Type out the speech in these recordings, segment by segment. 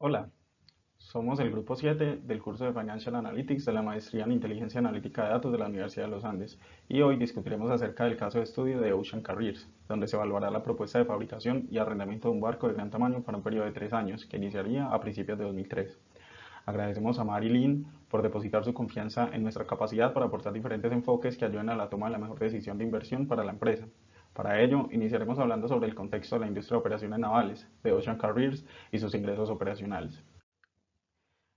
Hola, somos el grupo 7 del curso de Financial Analytics de la maestría en Inteligencia Analítica de Datos de la Universidad de los Andes y hoy discutiremos acerca del caso de estudio de Ocean Carriers, donde se evaluará la propuesta de fabricación y arrendamiento de un barco de gran tamaño para un periodo de 3 años que iniciaría a principios de 2003. Agradecemos a Marilyn por depositar su confianza en nuestra capacidad para aportar diferentes enfoques que ayuden a la toma de la mejor decisión de inversión para la empresa. Para ello, iniciaremos hablando sobre el contexto de la industria de operaciones navales, de Ocean Carriers y sus ingresos operacionales.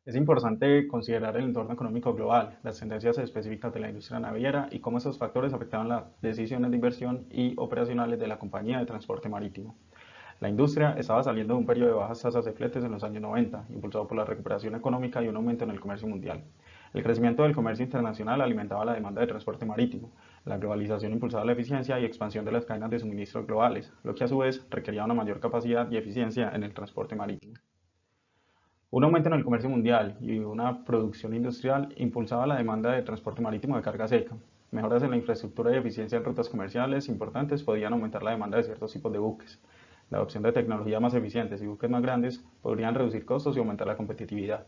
Es importante considerar el entorno económico global, las tendencias específicas de la industria naviera y cómo esos factores afectaron las decisiones de inversión y operacionales de la compañía de transporte marítimo. La industria estaba saliendo de un periodo de bajas tasas de fletes en los años 90, impulsado por la recuperación económica y un aumento en el comercio mundial. El crecimiento del comercio internacional alimentaba la demanda de transporte marítimo, la globalización impulsaba la eficiencia y expansión de las cadenas de suministro globales, lo que a su vez requería una mayor capacidad y eficiencia en el transporte marítimo. Un aumento en el comercio mundial y una producción industrial impulsaba la demanda de transporte marítimo de carga seca. Mejoras en la infraestructura y eficiencia en rutas comerciales importantes podían aumentar la demanda de ciertos tipos de buques. La adopción de tecnologías más eficientes y buques más grandes podrían reducir costos y aumentar la competitividad.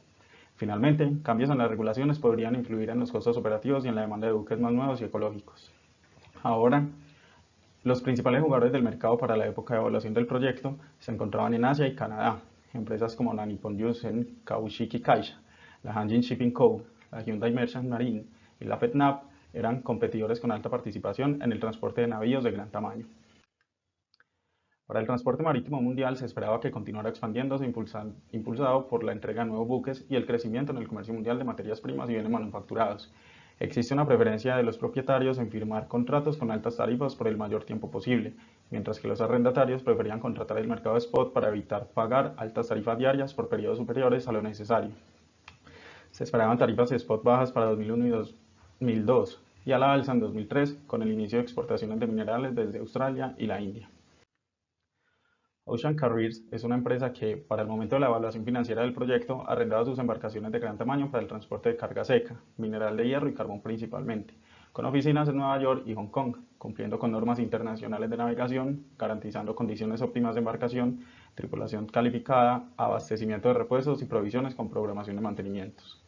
Finalmente, cambios en las regulaciones podrían influir en los costos operativos y en la demanda de buques más nuevos y ecológicos. Ahora, los principales jugadores del mercado para la época de evaluación del proyecto se encontraban en Asia y Canadá. Empresas como la Nippon Yusen Kaushiki Kaisha, la Hanjin Shipping Co., la Hyundai Merchant Marine y la FedNav eran competidores con alta participación en el transporte de navíos de gran tamaño. Para el transporte marítimo mundial se esperaba que continuara expandiéndose impulsado por la entrega de nuevos buques y el crecimiento en el comercio mundial de materias primas y bienes manufacturados. Existe una preferencia de los propietarios en firmar contratos con altas tarifas por el mayor tiempo posible, mientras que los arrendatarios preferían contratar el mercado spot para evitar pagar altas tarifas diarias por periodos superiores a lo necesario. Se esperaban tarifas spot bajas para 2001 y 2002 y a la alza en 2003 con el inicio de exportaciones de minerales desde Australia y la India. Ocean Carriers es una empresa que, para el momento de la evaluación financiera del proyecto, arrendaba sus embarcaciones de gran tamaño para el transporte de carga seca, mineral de hierro y carbón principalmente, con oficinas en Nueva York y Hong Kong, cumpliendo con normas internacionales de navegación, garantizando condiciones óptimas de embarcación, tripulación calificada, abastecimiento de repuestos y provisiones con programación de mantenimientos.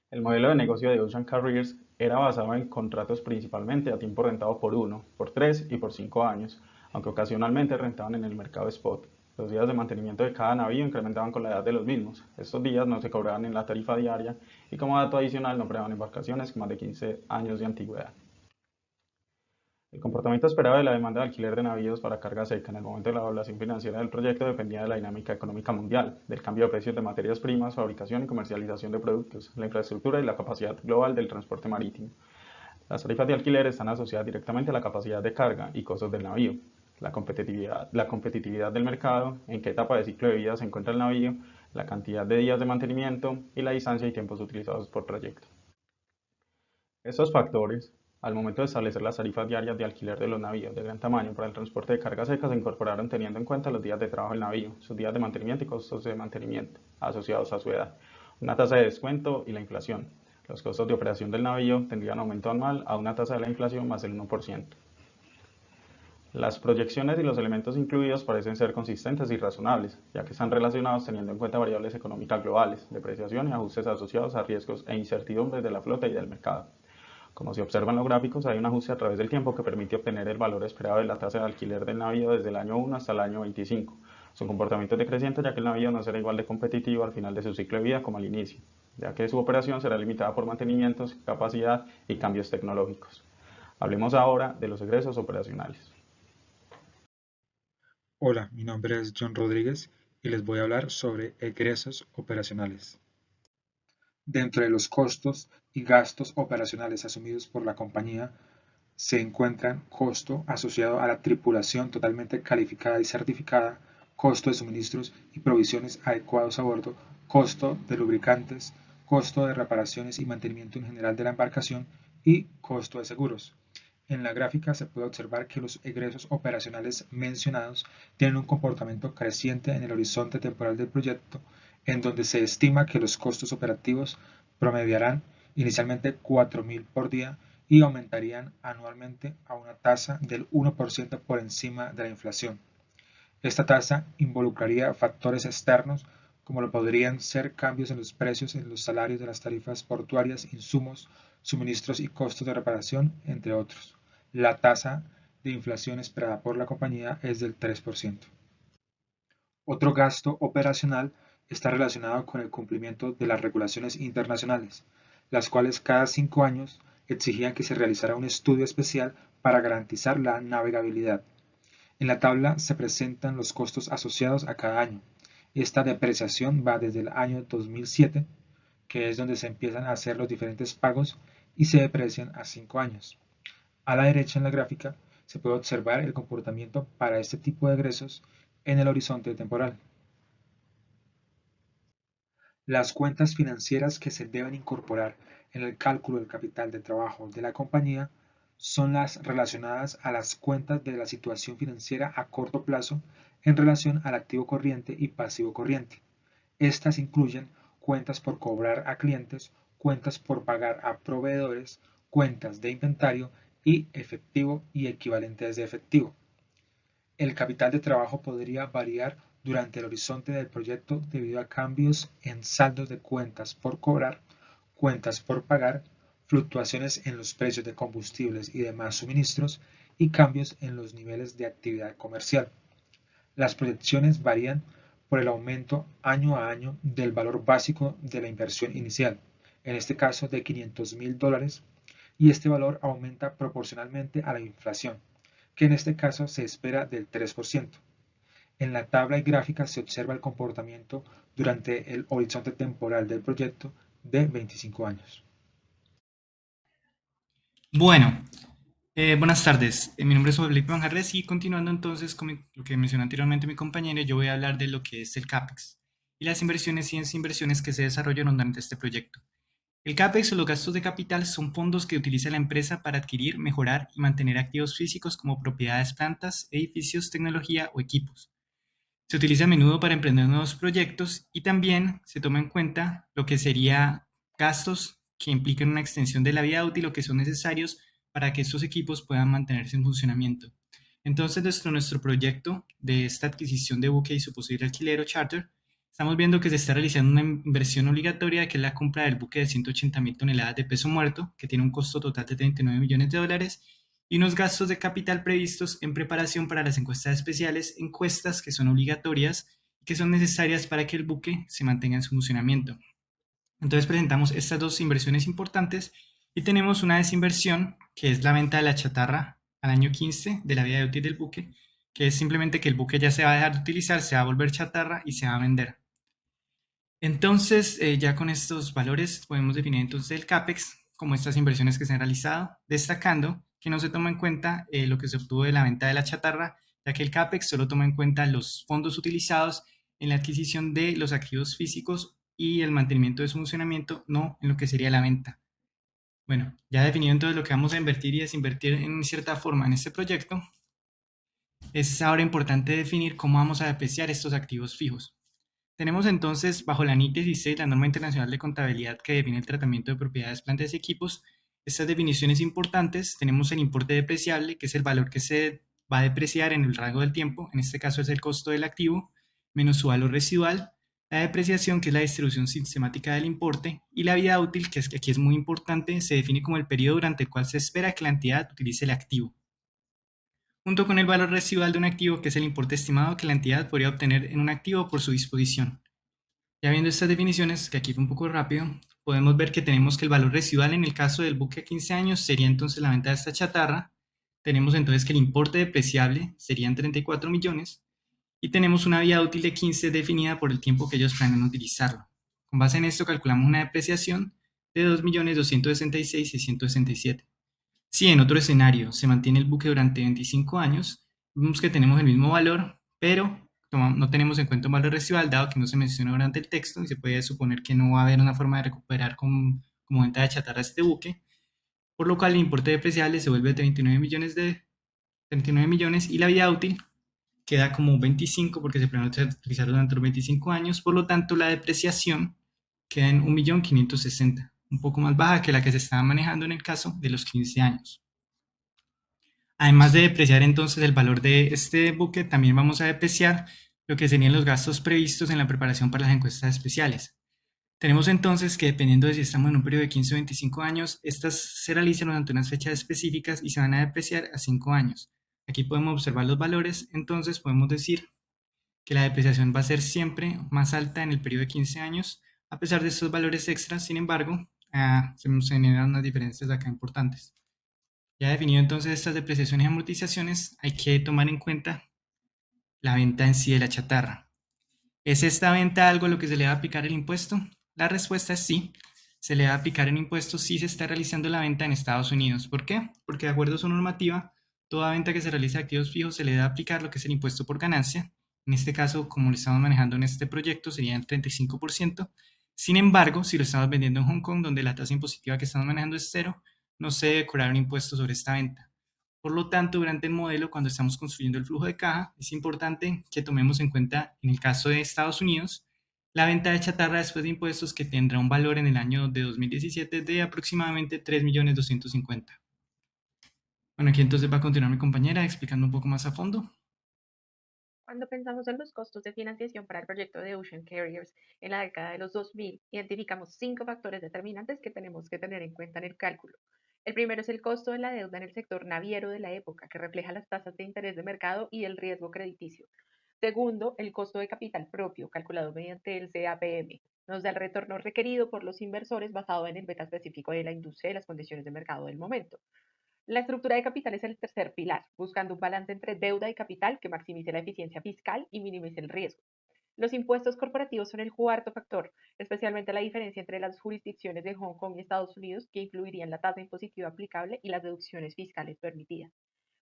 El modelo de negocio de Ocean Carriers era basado en contratos principalmente a tiempo rentado por 1, por 3 y por 5 años, aunque ocasionalmente rentaban en el mercado spot. Los días de mantenimiento de cada navío incrementaban con la edad de los mismos. Estos días no se cobraban en la tarifa diaria y como dato adicional no operaban embarcaciones con más de 15 años de antigüedad. El comportamiento esperado de la demanda de alquiler de navíos para carga seca en el momento de la evaluación financiera del proyecto dependía de la dinámica económica mundial, del cambio de precios de materias primas, fabricación y comercialización de productos, la infraestructura y la capacidad global del transporte marítimo. Las tarifas de alquiler están asociadas directamente a la capacidad de carga y costos del navío, la competitividad del mercado, en qué etapa de ciclo de vida se encuentra el navío, la cantidad de días de mantenimiento y la distancia y tiempos utilizados por trayecto. Estos factores, al momento de establecer las tarifas diarias de alquiler de los navíos de gran tamaño para el transporte de carga seca, se incorporaron teniendo en cuenta los días de trabajo del navío, sus días de mantenimiento y costos de mantenimiento asociados a su edad, una tasa de descuento y la inflación. Los costos de operación del navío tendrían aumento anual a una tasa de la inflación más el 1%. Las proyecciones y los elementos incluidos parecen ser consistentes y razonables, ya que están relacionados teniendo en cuenta variables económicas globales, depreciación y ajustes asociados a riesgos e incertidumbres de la flota y del mercado. Como se observa en los gráficos, hay un ajuste a través del tiempo que permite obtener el valor esperado de la tasa de alquiler del navío desde el año 1 hasta el año 25. Su comportamiento es decreciente ya que el navío no será igual de competitivo al final de su ciclo de vida como al inicio, ya que su operación será limitada por mantenimientos, capacidad y cambios tecnológicos. Hablemos ahora de los egresos operacionales. Hola, mi nombre es John Rodríguez y les voy a hablar sobre egresos operacionales. Dentro de los costos y gastos operacionales asumidos por la compañía se encuentran costo asociado a la tripulación totalmente calificada y certificada, costo de suministros y provisiones adecuados a bordo, costo de lubricantes, costo de reparaciones y mantenimiento en general de la embarcación y costo de seguros. En la gráfica se puede observar que los egresos operacionales mencionados tienen un comportamiento creciente en el horizonte temporal del proyecto, en donde se estima que los costos operativos promediarán inicialmente 4.000 por día y aumentarían anualmente a una tasa del 1% por encima de la inflación. Esta tasa involucraría factores externos como lo podrían ser cambios en los precios, en los salarios de las tarifas portuarias, insumos, suministros y costos de reparación, entre otros. La tasa de inflación esperada por la compañía es del 3%. Otro gasto operacional está relacionado con el cumplimiento de las regulaciones internacionales, las cuales cada 5 años exigían que se realizara un estudio especial para garantizar la navegabilidad. En la tabla se presentan los costos asociados a cada año. Esta depreciación va desde el año 2007, que es donde se empiezan a hacer los diferentes pagos, y se deprecian a 5 años. A la derecha en la gráfica se puede observar el comportamiento para este tipo de egresos en el horizonte temporal. Las cuentas financieras que se deben incorporar en el cálculo del capital de trabajo de la compañía son las relacionadas a las cuentas de la situación financiera a corto plazo en relación al activo corriente y pasivo corriente. Estas incluyen cuentas por cobrar a clientes, cuentas por pagar a proveedores, cuentas de inventario y efectivo y equivalentes de efectivo. El capital de trabajo podría variar durante el horizonte del proyecto debido a cambios en saldos de cuentas por cobrar, cuentas por pagar, fluctuaciones en los precios de combustibles y demás suministros y cambios en los niveles de actividad comercial. Las proyecciones varían por el aumento año a año del valor básico de la inversión inicial, en este caso de $500,000, y este valor aumenta proporcionalmente a la inflación, que en este caso se espera del 3%. En la tabla y gráfica se observa el comportamiento durante el horizonte temporal del proyecto de 25 años. Bueno, buenas tardes. Mi nombre es Felipe Manjarres y continuando entonces con lo que mencionó anteriormente mi compañero, yo voy a hablar de lo que es el CAPEX y las inversiones y inversiones que se desarrollaron durante este proyecto. El CAPEX o los gastos de capital son fondos que utiliza la empresa para adquirir, mejorar y mantener activos físicos como propiedades, plantas, edificios, tecnología o equipos. Se utiliza a menudo para emprender nuevos proyectos y también se toma en cuenta lo que sería gastos que implican una extensión de la vida útil o que son necesarios para que estos equipos puedan mantenerse en funcionamiento. Entonces, nuestro proyecto de esta adquisición de buque y su posible alquiler o charter, estamos viendo que se está realizando una inversión obligatoria que es la compra del buque de 180,000 toneladas de peso muerto, que tiene un costo total de $39 millones, y unos gastos de capital previstos en preparación para las encuestas especiales, encuestas que son obligatorias y que son necesarias para que el buque se mantenga en su funcionamiento. Entonces presentamos estas dos inversiones importantes y tenemos una desinversión que es la venta de la chatarra al año 15 de la vida útil del buque, que es simplemente que el buque ya se va a dejar de utilizar, se va a volver chatarra y se va a vender. Entonces, ya con estos valores podemos definir entonces el CAPEX como estas inversiones que se han realizado, destacando que no se toma en cuenta lo que se obtuvo de la venta de la chatarra, ya que el CAPEX solo toma en cuenta los fondos utilizados en la adquisición de los activos físicos y el mantenimiento de su funcionamiento, no en lo que sería la venta. Bueno, ya definido entonces lo que vamos a invertir y desinvertir en cierta forma en este proyecto, es ahora importante definir cómo vamos a depreciar estos activos fijos. Tenemos entonces, bajo la NIC 16, la norma internacional de contabilidad que define el tratamiento de propiedades, plantas y equipos, estas definiciones importantes. Tenemos el importe depreciable, que es el valor que se va a depreciar en el rango del tiempo, en este caso es el costo del activo, menos su valor residual, la depreciación, que es la distribución sistemática del importe, y la vida útil, que aquí es muy importante, se define como el periodo durante el cual se espera que la entidad utilice el activo, junto con el valor residual de un activo, que es el importe estimado que la entidad podría obtener en un activo por su disposición. Ya viendo estas definiciones, que aquí fue un poco rápido, podemos ver que tenemos que el valor residual en el caso del buque a 15 años sería entonces la venta de esta chatarra. Tenemos entonces que el importe depreciable serían 34 millones y tenemos una vida útil de 15 definida por el tiempo que ellos planean utilizarlo. Con base en esto calculamos una depreciación de 2.266.667. Si en otro escenario se mantiene el buque durante 25 años, vemos que tenemos el mismo valor, pero no tenemos en cuenta un valor residual, dado que no se menciona durante el texto, y se puede suponer que no va a haber una forma de recuperar como venta de chatarra este buque, por lo cual el importe depreciable se vuelve de 39 millones y la vida útil queda como 25 porque se planea utilizar durante los 25 años, por lo tanto la depreciación queda en 1.560.000, un poco más baja que la que se estaba manejando en el caso de los 15 años. Además de depreciar entonces el valor de este buque, también vamos a depreciar lo que serían los gastos previstos en la preparación para las encuestas especiales. Tenemos entonces que dependiendo de si estamos en un periodo de 15 o 25 años, estas se realizan durante unas fechas específicas y se van a depreciar a 5 años. Aquí podemos observar los valores, entonces podemos decir que la depreciación va a ser siempre más alta en el periodo de 15 años, a pesar de estos valores extras. Sin embargo, se generan unas diferencias acá importantes. Ya definido entonces estas depreciaciones y amortizaciones, hay que tomar en cuenta la venta en sí de la chatarra. ¿Es esta venta algo a lo que se le va a aplicar el impuesto? La respuesta es sí. Se le va a aplicar el impuesto si se está realizando la venta en Estados Unidos. ¿Por qué? Porque de acuerdo a su normativa, toda venta que se realiza de activos fijos se le debe aplicar lo que es el impuesto por ganancia. En este caso, como lo estamos manejando en este proyecto, sería el 35%. Sin embargo, si lo estamos vendiendo en Hong Kong, donde la tasa impositiva que estamos manejando es cero, no se debe cobrar un impuesto sobre esta venta. Por lo tanto, durante el modelo, cuando estamos construyendo el flujo de caja, es importante que tomemos en cuenta, en el caso de Estados Unidos, la venta de chatarra después de impuestos, que tendrá un valor en el año de 2017 de aproximadamente 3.250.000. Bueno, aquí entonces va a continuar mi compañera explicando un poco más a fondo. Cuando pensamos en los costos de financiación para el proyecto de Ocean Carriers en la década de los 2000, identificamos 5 factores determinantes que tenemos que tener en cuenta en el cálculo. El primero es el costo de la deuda en el sector naviero de la época, que refleja las tasas de interés de mercado y el riesgo crediticio. Segundo, el costo de capital propio, calculado mediante el CAPM. Nos da el retorno requerido por los inversores basado en el beta específico de la industria y las condiciones de mercado del momento. La estructura de capital es el tercer pilar, buscando un balance entre deuda y capital que maximice la eficiencia fiscal y minimice el riesgo. Los impuestos corporativos son el cuarto factor, especialmente la diferencia entre las jurisdicciones de Hong Kong y Estados Unidos, que influirían la tasa impositiva aplicable y las deducciones fiscales permitidas.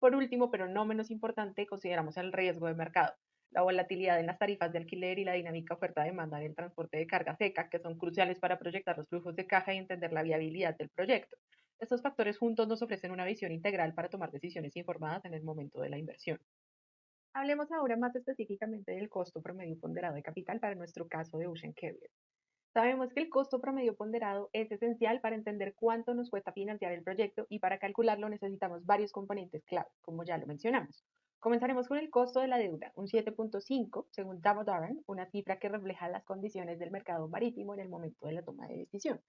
Por último, pero no menos importante, consideramos el riesgo de mercado, la volatilidad en las tarifas de alquiler y la dinámica oferta-demanda en el transporte de carga seca, que son cruciales para proyectar los flujos de caja y entender la viabilidad del proyecto. Estos factores juntos nos ofrecen una visión integral para tomar decisiones informadas en el momento de la inversión. Hablemos ahora más específicamente del costo promedio ponderado de capital para nuestro caso de Ocean Carrier. Sabemos que el costo promedio ponderado es esencial para entender cuánto nos cuesta financiar el proyecto y para calcularlo necesitamos varios componentes clave, como ya lo mencionamos. Comenzaremos con el costo de la deuda, un 7.5 según Damodaran, una cifra que refleja las condiciones del mercado marítimo en el momento de la toma de decisión.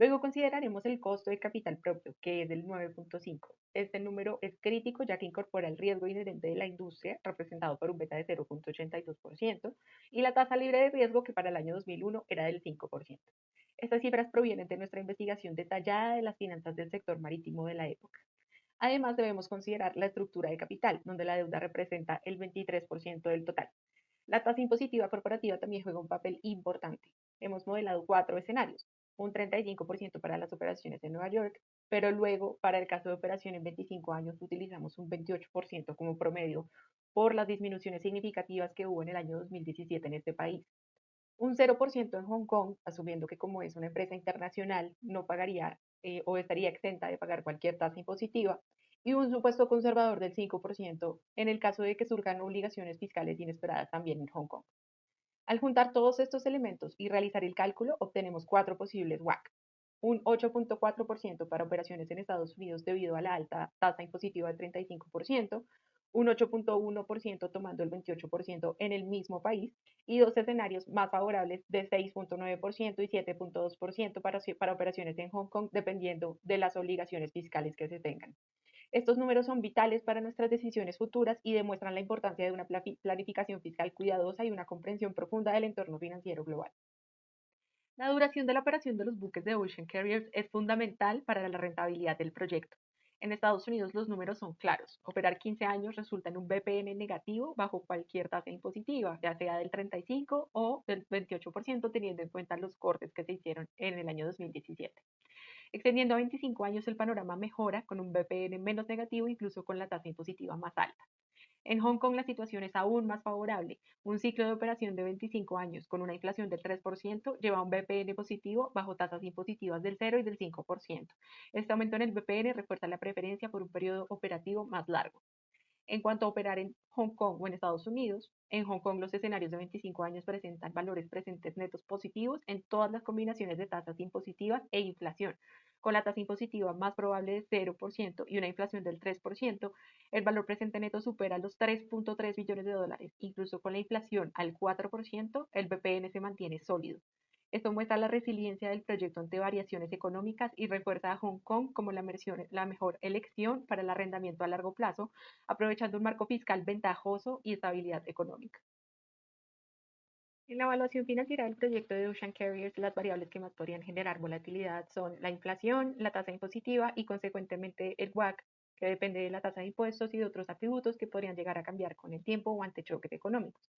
Luego consideraremos el costo de capital propio, que es del 9.5. Este número es crítico ya que incorpora el riesgo inherente de la industria, representado por un beta de 0.82%, y la tasa libre de riesgo, que para el año 2001 era del 5%. Estas cifras provienen de nuestra investigación detallada de las finanzas del sector marítimo de la época. Además, debemos considerar la estructura de capital, donde la deuda representa el 23% del total. La tasa impositiva corporativa también juega un papel importante. Hemos modelado 4 escenarios, un 35% para las operaciones en Nueva York, pero luego para el caso de operación en 25 años utilizamos un 28% como promedio por las disminuciones significativas que hubo en el año 2017 en este país. Un 0% en Hong Kong, asumiendo que como es una empresa internacional no pagaría o estaría exenta de pagar cualquier tasa impositiva, y un supuesto conservador del 5% en el caso de que surjan obligaciones fiscales inesperadas también en Hong Kong. Al juntar todos estos elementos y realizar el cálculo, obtenemos 4 posibles WACC. Un 8.4% para operaciones en Estados Unidos debido a la alta tasa impositiva del 35%, un 8.1% tomando el 28% en el mismo país y dos escenarios más favorables de 6.9% y 7.2% para operaciones en Hong Kong dependiendo de las obligaciones fiscales que se tengan. Estos números son vitales para nuestras decisiones futuras y demuestran la importancia de una planificación fiscal cuidadosa y una comprensión profunda del entorno financiero global. La duración de la operación de los buques de Ocean Carriers es fundamental para la rentabilidad del proyecto. En Estados Unidos los números son claros. Operar 15 años resulta en un BPN negativo bajo cualquier tasa impositiva, ya sea del 35 o del 28%, teniendo en cuenta los cortes que se hicieron en el año 2017. Extendiendo a 25 años el panorama mejora con un BPN menos negativo, incluso con la tasa impositiva más alta. En Hong Kong la situación es aún más favorable. Un ciclo de operación de 25 años con una inflación del 3% lleva a un BPN positivo bajo tasas impositivas del 0 y del 5%. Este aumento en el BPN refuerza la preferencia por un periodo operativo más largo. En cuanto a operar en Hong Kong o en Estados Unidos, en Hong Kong los escenarios de 25 años presentan valores presentes netos positivos en todas las combinaciones de tasas impositivas e inflación. Con la tasa impositiva más probable de 0% y una inflación del 3%, el valor presente neto supera los 3.3 billones de dólares. Incluso con la inflación al 4%, el BPN se mantiene sólido. Esto muestra la resiliencia del proyecto ante variaciones económicas y refuerza a Hong Kong como la mejor elección para el arrendamiento a largo plazo, aprovechando un marco fiscal ventajoso y estabilidad económica. En la evaluación financiera del proyecto de Ocean Carriers, las variables que más podrían generar volatilidad son la inflación, la tasa impositiva y consecuentemente el WACC, que depende de la tasa de impuestos y de otros atributos que podrían llegar a cambiar con el tiempo o ante choques económicos.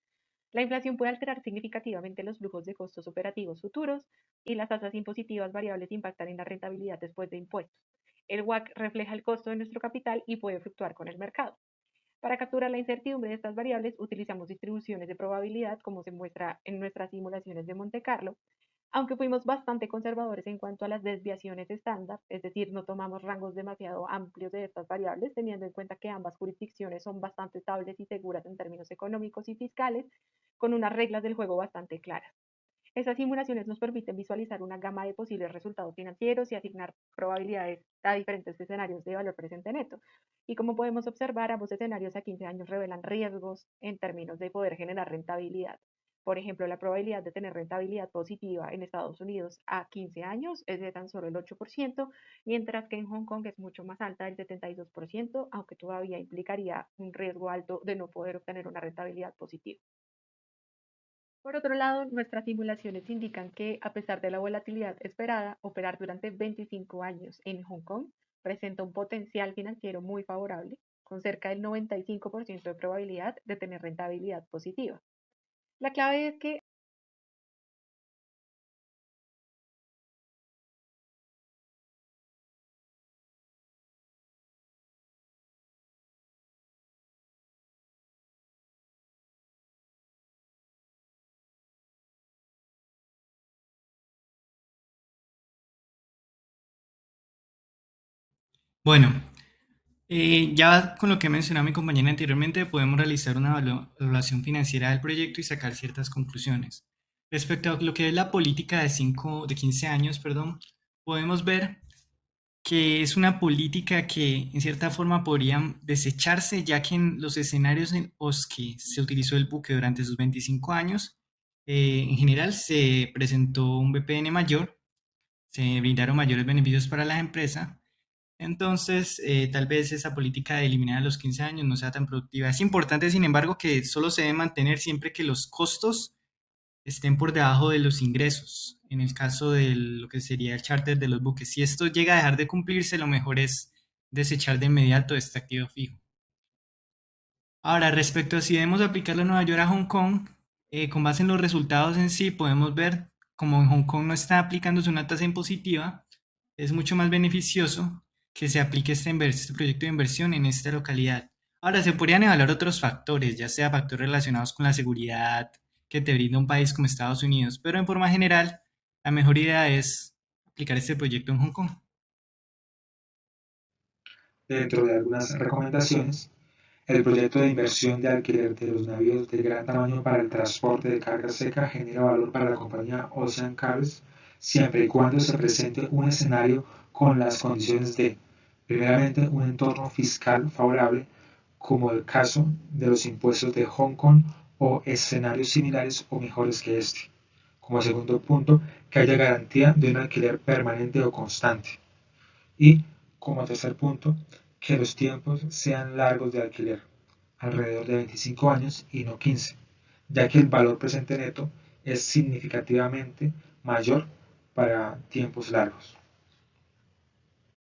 La inflación puede alterar significativamente los flujos de costos operativos futuros y las tasas impositivas variables impactan en la rentabilidad después de impuestos. El WACC refleja el costo de nuestro capital y puede fluctuar con el mercado. Para capturar la incertidumbre de estas variables, utilizamos distribuciones de probabilidad, como se muestra en nuestras simulaciones de Monte Carlo, aunque fuimos bastante conservadores en cuanto a las desviaciones estándar, es decir, no tomamos rangos demasiado amplios de estas variables, teniendo en cuenta que ambas jurisdicciones son bastante estables y seguras en términos económicos y fiscales, con unas reglas del juego bastante claras. Estas simulaciones nos permiten visualizar una gama de posibles resultados financieros y asignar probabilidades a diferentes escenarios de valor presente neto. Y como podemos observar, ambos escenarios a 15 años revelan riesgos en términos de poder generar rentabilidad. Por ejemplo, la probabilidad de tener rentabilidad positiva en Estados Unidos a 15 años es de tan solo el 8%, mientras que en Hong Kong es mucho más alta, el 72%, aunque todavía implicaría un riesgo alto de no poder obtener una rentabilidad positiva. Por otro lado, nuestras simulaciones indican que, a pesar de la volatilidad esperada, operar durante 25 años en Hong Kong presenta un potencial financiero muy favorable, con cerca del 95% de probabilidad de tener rentabilidad positiva. La clave es que Bueno, ya con lo que mencionaba mi compañera anteriormente, podemos realizar una evaluación financiera del proyecto y sacar ciertas conclusiones. Respecto a lo que es la política de 15 años, perdón, podemos ver que es una política que en cierta forma podrían desecharse, ya que en los escenarios en los que se utilizó el buque durante sus 25 años, en general se presentó un BPN mayor, se brindaron mayores beneficios para la empresa. Entonces, tal vez esa política de eliminar a los 15 años no sea tan productiva. Es importante, sin embargo, que solo se debe mantener siempre que los costos estén por debajo de los ingresos. En el caso de lo que sería el charter de los buques, si esto llega a dejar de cumplirse, lo mejor es desechar de inmediato este activo fijo. Ahora, respecto a si debemos aplicarlo en Nueva York a Hong Kong, con base en los resultados en sí, podemos ver como en Hong Kong no está aplicándose una tasa impositiva, es mucho más beneficioso que se aplique este proyecto de inversión en esta localidad. Ahora, se podrían evaluar otros factores, ya sea factores relacionados con la seguridad que te brinda un país como Estados Unidos, pero en forma general, la mejor idea es aplicar este proyecto en Hong Kong. Dentro de algunas recomendaciones, el proyecto de inversión de alquiler de los navíos de gran tamaño para el transporte de carga seca genera valor para la compañía Ocean Carriers siempre y cuando se presente un escenario con las condiciones de, primeramente, un entorno fiscal favorable, como el caso de los impuestos de Hong Kong o escenarios similares o mejores que este. Como segundo punto, que haya garantía de un alquiler permanente o constante. Y, como tercer punto, que los tiempos sean largos de alquiler, alrededor de 25 años y no 15, ya que el valor presente neto es significativamente mayor para tiempos largos.